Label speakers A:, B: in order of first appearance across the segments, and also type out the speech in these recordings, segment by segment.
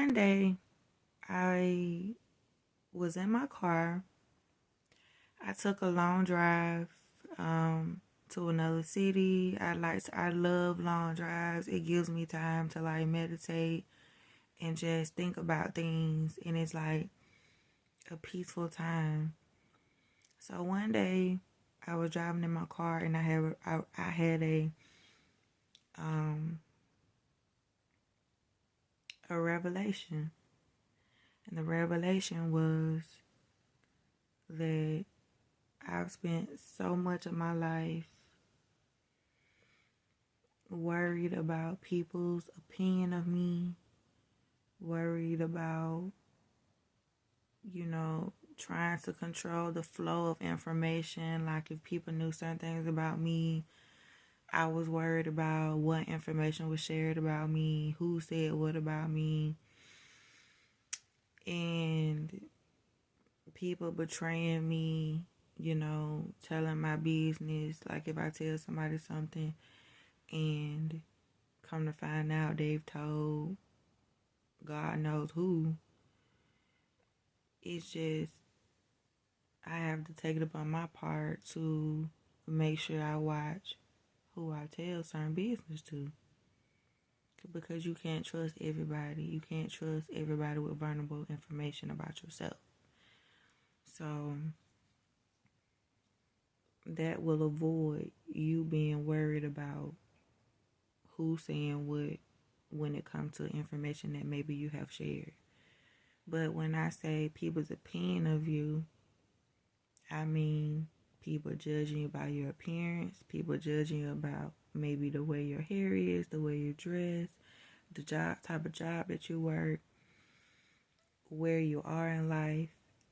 A: one day I was in my car. I took a long drive to another city. I love long drives. It gives me time to like meditate and just think about things, and it's like a peaceful time. So one day I was driving in my car and I had um a revelation. And the revelation was that I've spent so much of my life worried about people's opinion of me, worried about, trying to control the flow of information. Like if people knew certain things about me, I was worried about what information was shared about me, who said what about me, and people betraying me, telling my business. Like if I tell somebody something and come to find out they've told God knows who, it's just, I have to take it upon my part to make sure I watch who I tell certain business to. Because you can't trust everybody. You can't trust everybody with vulnerable information about yourself. So that will avoid you being worried about who's saying what when it comes to information that maybe you have shared. But when I say people's opinion of you, I mean people judging you by your appearance, people judging you about maybe the way your hair is, the way you dress, the type of job that you work, where you are in life.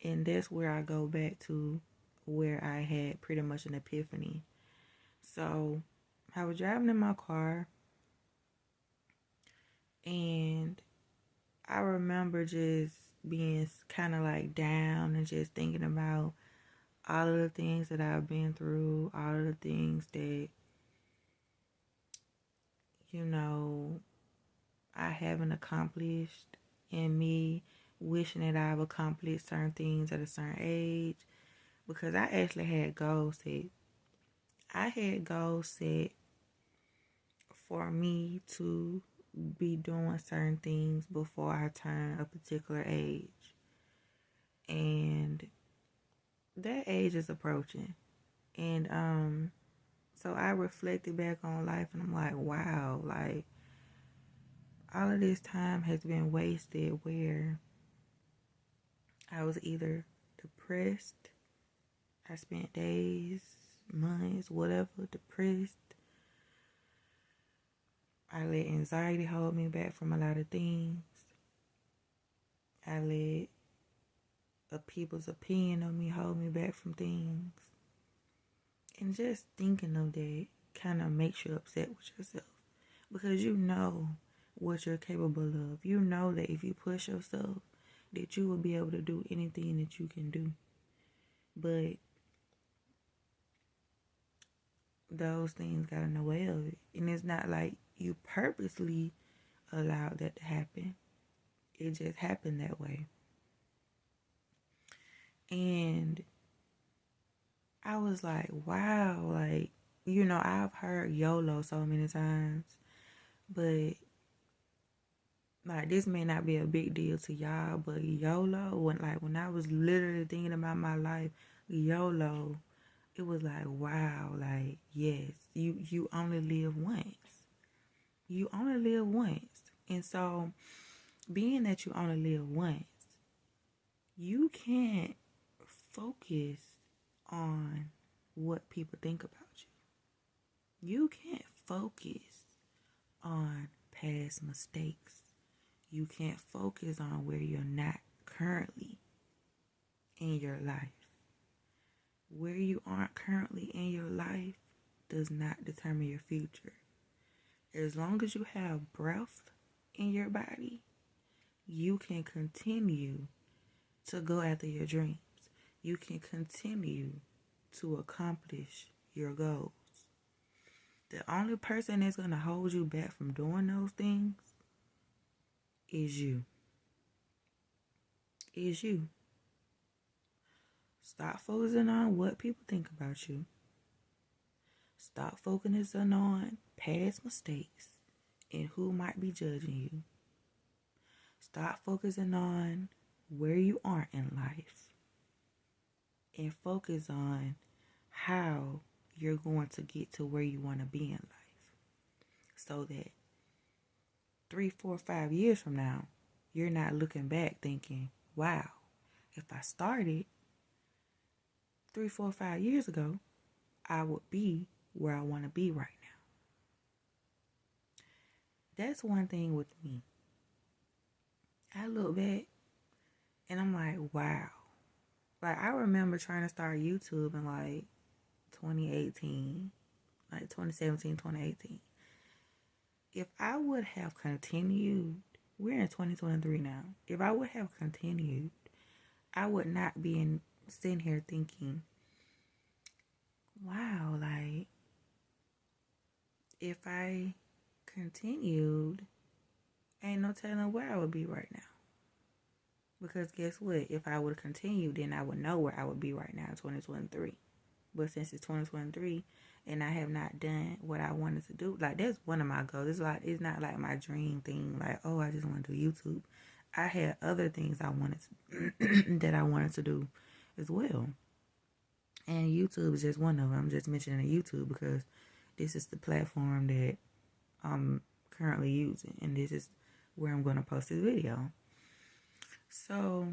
A: And that's where I go back to where I had pretty much an epiphany. So I was driving in my car and I remember just being kind of like down and just thinking about all of the things that I've been through, all of the things that, I haven't accomplished, and me wishing that I've accomplished certain things at a certain age, because I actually had goals set. I had goals set for me to be doing certain things before I turn a particular age. And that age is approaching. And so I reflected back on life and I'm like, wow, like all of this time has been wasted where I was either depressed. I spent days, months, whatever, depressed. I let anxiety hold me back from a lot of things. I let people's opinion of me hold me back from things. And just thinking of that kind of makes you upset with yourself. Because you know what you're capable of. You know that if you push yourself, that you will be able to do anything that you can do. But those things got in the way of it. And it's not like you purposely allowed that to happen. It just happened that way. And I was like, wow, like, I've heard YOLO so many times, but like this may not be a big deal to y'all, but YOLO, when I was literally thinking about my life, YOLO, it was like, wow, like, yes, you only live once. You only live once. And so being that you only live once, you can't focus on what people think about you. You can't focus on past mistakes. You can't focus on where you're not currently in your life. Where you aren't currently in your life does not determine your future. As long as you have breath in your body, you can continue to go after your dreams. You can continue to accomplish your goals. The only person that's going to hold you back from doing those things is you. is you. Stop focusing on what people think about you. Stop focusing on past mistakes and who might be judging you. Stop focusing on where you are in life and focus on how you're going to get to where you want to be in life, so that 3, 4, 5 years from now, you're not looking back thinking, wow, if I started 3, 4, 5 years ago, I would be where I want to be right now. That's one thing with me. I look back and I'm like, wow. Like, I remember trying to start YouTube in like 2018, like 2017, 2018. If I would have continued, we're in 2023 now. If I would have continued, I would not be sitting here thinking, wow, like, if I continued, ain't no telling where I would be right now. Because guess what? If I would have continued, then I would know where I would be right now in 2023. But since it's 2023 and I have not done what I wanted to do, like, that's one of my goals. It's not like my dream thing, like, oh, I just want to do YouTube. I had other things I wanted to that I wanted to do as well. And YouTube is just one of them. I'm just mentioning YouTube because this is the platform that I'm currently using, and this is where I'm going to post this video. So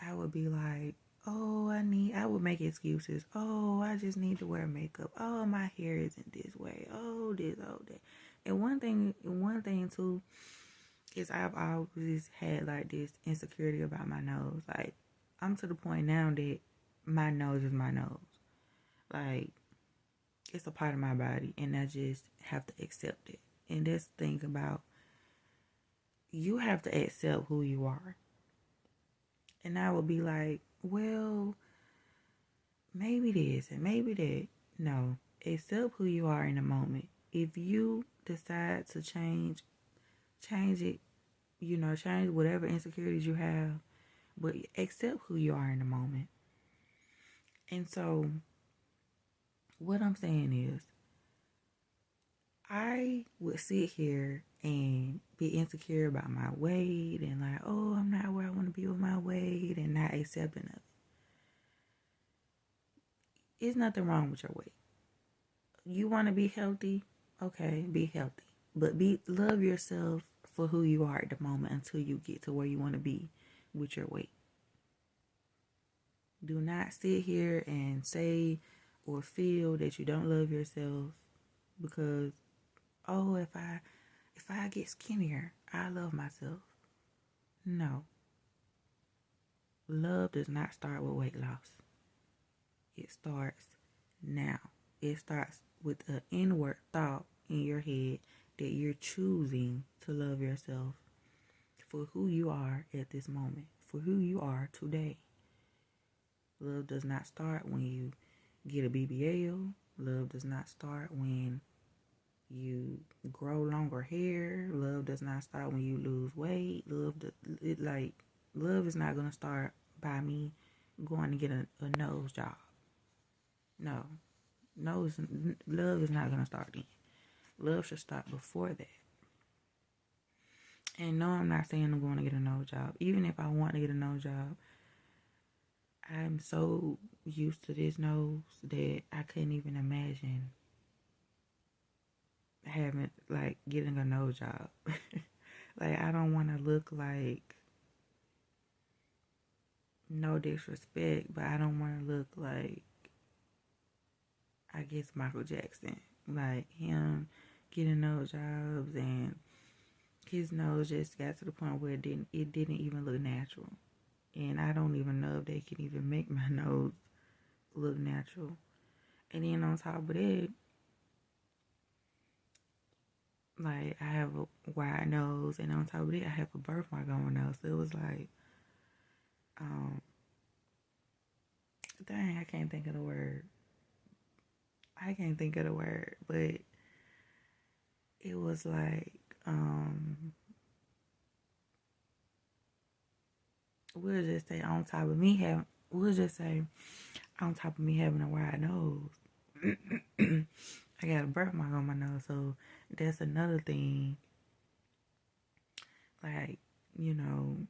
A: I would be like, oh, I would make excuses. Oh, I just need to wear makeup. Oh, my hair isn't this way. Oh, this, oh, that. And one thing too, is I've always had like this insecurity about my nose. Like, I'm to the point now that my nose is my nose. Like, it's a part of my body, and I just have to accept it. And that's the thing about, you have to accept who you are. And I would be like, well, maybe this and maybe that. No, accept who you are in the moment. If you decide to change it, change whatever insecurities you have, but accept who you are in the moment. And so, what I'm saying is, I would sit here and be insecure about my weight and like, oh, I'm not where I want to be with my weight, and not accepting of it. There's nothing wrong with your weight. You want to be healthy? Okay, be healthy. But love yourself for who you are at the moment until you get to where you want to be with your weight. Do not sit here and say or feel that you don't love yourself because, oh, if I get skinnier, I love myself. No. Love does not start with weight loss. It starts now. It starts with an inward thought in your head that you're choosing to love yourself for who you are at this moment, for who you are today. Love does not start when you get a BBL. Love does not start when you grow longer hair. Love does not start when you lose weight. Love is not going to start by me going to get a nose job. No. Love is not going to start then. Love should start before that. And no, I'm not saying I'm going to get a nose job. Even if I want to get a nose job, I'm so used to this nose that I couldn't even imagine getting a nose job. Like, I don't want to look like, no disrespect, but I don't want to look like, I guess, Michael Jackson. Like, him getting nose jobs, and his nose just got to the point where it didn't even look natural. And I don't even know if they can even make my nose look natural. And then on top of that, like, I have a wide nose, and on top of that, I have a birthmark on my nose. So it was like, dang, I can't think of the word. But it was like, we'll just say on top of me having, we'll just say on top of me having a wide nose, I got a birthmark on my nose, so that's another thing. Like, you know,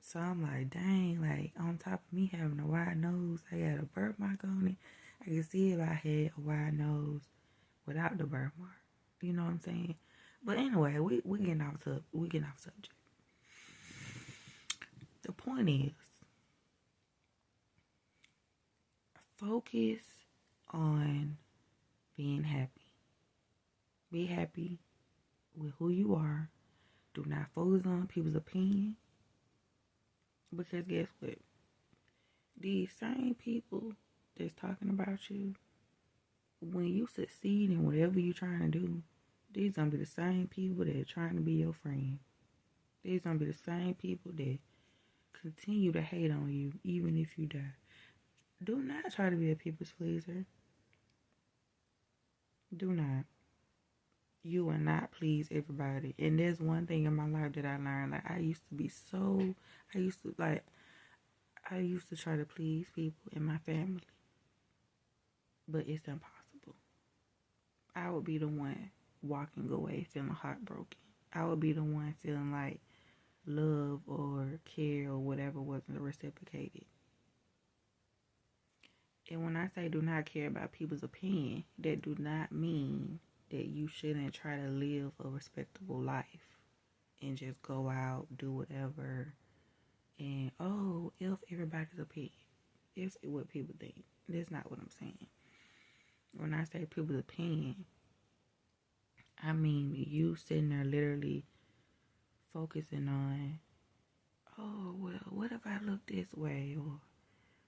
A: so I'm like, dang, like on top of me having a wide nose, I got a birthmark on it. I can see if I had a wide nose without the birthmark. You know what I'm saying? But anyway, we getting off subject. The point is, focus on being happy. Be happy with who you are. Do not focus on people's opinion. Because guess what? These same people that's talking about you, when you succeed in whatever you're trying to do, these gonna be the same people that are trying to be your friend. These gonna be the same people that continue to hate on you even if you die. Do not try to be a people's pleaser. Do not. You will not please everybody. And there's one thing in my life that I learned. Like I used to try to please people in my family. But it's impossible. I would be the one walking away feeling heartbroken. I would be the one feeling like love or care or whatever wasn't reciprocated. And when I say do not care about people's opinion, that do not mean that you shouldn't try to live a respectable life and just go out, do whatever, and if everybody's opinion, if what people think. That's not what I'm saying. When I say people's opinion, I mean you sitting there literally focusing on, oh, well, what if I look this way? Or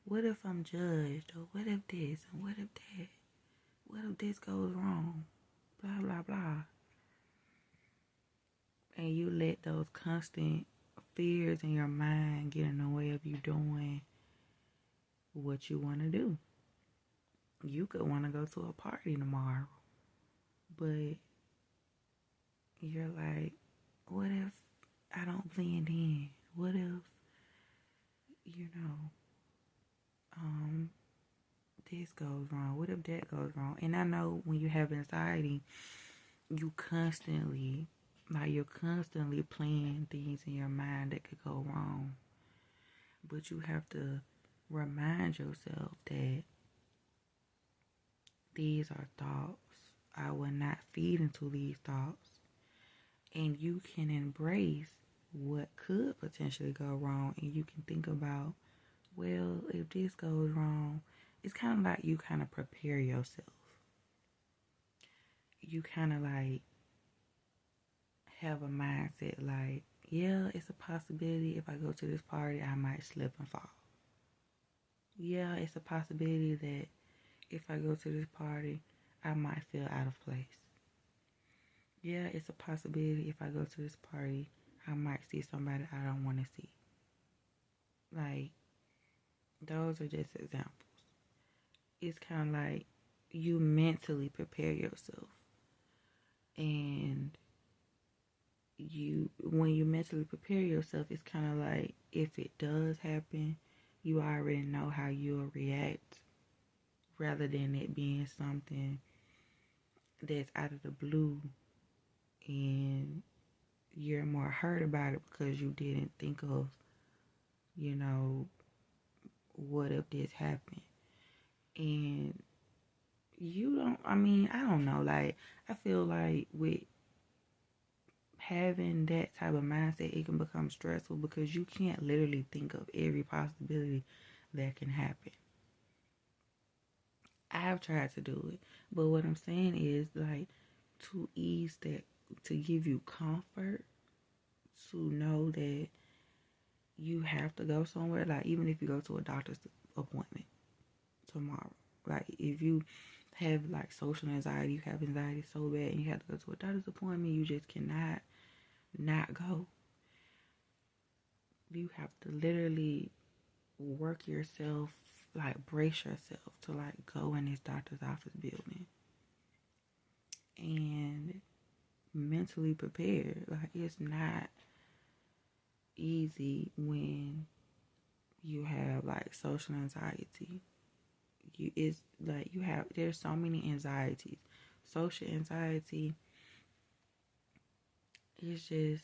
A: what if I'm judged? Or what if this? And what if that? What if this goes wrong? Blah, blah, blah. And you let those constant fears in your mind get in the way of you doing what you want to do. You could want to go to a party tomorrow, but you're like, what if I don't blend in? What if, this goes wrong? What if that goes wrong? And I know when you have anxiety, you're constantly playing things in your mind that could go wrong. But you have to remind yourself that these are thoughts. I will not feed into these thoughts. And you can embrace what could potentially go wrong. And you can think about, well, if this goes wrong, it's kind of like you kind of prepare yourself. You kind of like have a mindset like, yeah, it's a possibility if I go to this party, I might slip and fall. Yeah, it's a possibility that if I go to this party, I might feel out of place. Yeah, it's a possibility if I go to this party, I might see somebody I don't want to see. Like, those are just examples. It's kind of like you mentally prepare yourself. And when you mentally prepare yourself, it's kind of like if it does happen, you already know how you'll react rather than it being something that's out of the blue and you're more hurt about it because you didn't think of, what if this happened? And I don't know, like, I feel like with having that type of mindset, it can become stressful because you can't literally think of every possibility that can happen. I've tried to do it, but what I'm saying is, like, to ease that, to give you comfort, to know that you have to go somewhere, like, even if you go to a doctor's appointment tomorrow, like, if you have, like, social anxiety, you have anxiety so bad, and you have to go to a doctor's appointment, you just cannot not go. You have to literally work yourself, like, brace yourself to, like, go in this doctor's office building and mentally prepare. Like, it's not easy when You have like social anxiety. It's like there's so many anxieties. Social anxiety is just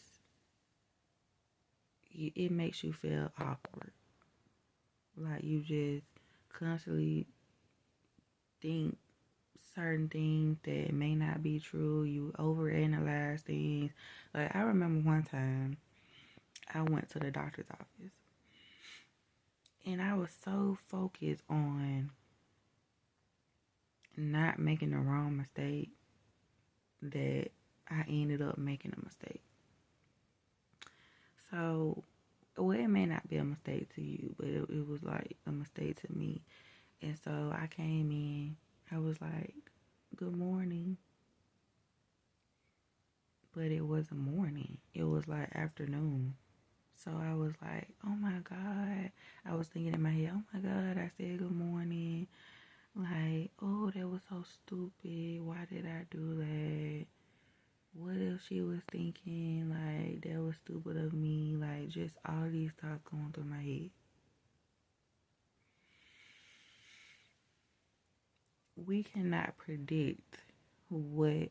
A: it makes you feel awkward. Like you just constantly think certain things that may not be true. You overanalyze things. Like I remember one time I went to the doctor's office and I was so focused on not making the wrong mistake that I ended up making a mistake. So, well, it may not be a mistake to you, but it was like a mistake to me. And so I came in, I was like, good morning. But it wasn't morning, it was like afternoon. So I was like, oh my God. I was thinking in my head, oh my God, I said good morning. Like, oh, that was so stupid. Why did I do that? What if she was thinking, like, that was stupid of me? Like, just all these thoughts going through my head. We cannot predict what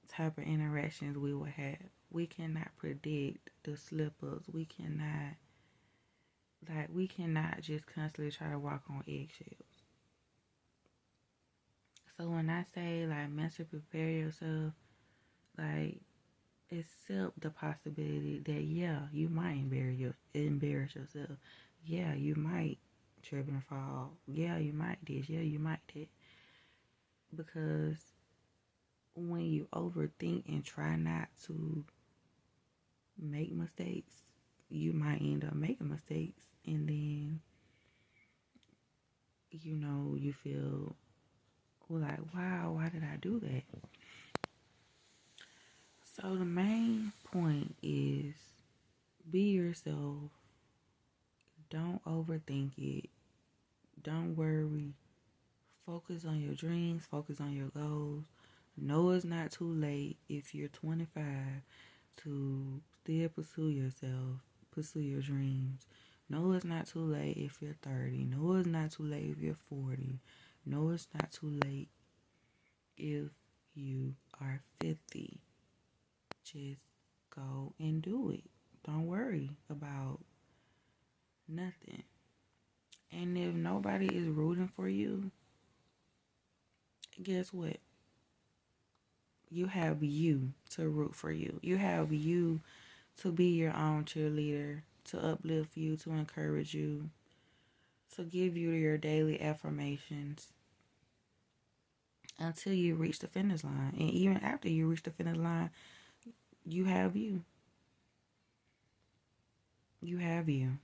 A: type of interactions we will have. We cannot predict the slip ups. We cannot just constantly try to walk on eggshells. So when I say like mentally prepare yourself, like accept the possibility that yeah, you might embarrass yourself. Yeah, you might trip and fall. Yeah, you might this. Yeah, you might that. Because when you overthink and try not to make mistakes, you might end up making mistakes, and then you feel like, wow, why did I do that? So the main point is be yourself. Don't overthink it. Don't worry. Focus on your dreams. Focus on your goals. Know it's not too late if you're 25 to still pursue yourself, pursue your dreams. Know it's not too late if you're 30. Know it's not too late if you're 40. Know it's not too late if you are 50. Just go and do it. Don't worry about nothing. And if nobody is rooting for you, guess what? You have you to root for you. You have you to be your own cheerleader, to uplift you, to encourage you, to give you your daily affirmations until you reach the finish line. And even after you reach the finish line, you have you. You have you.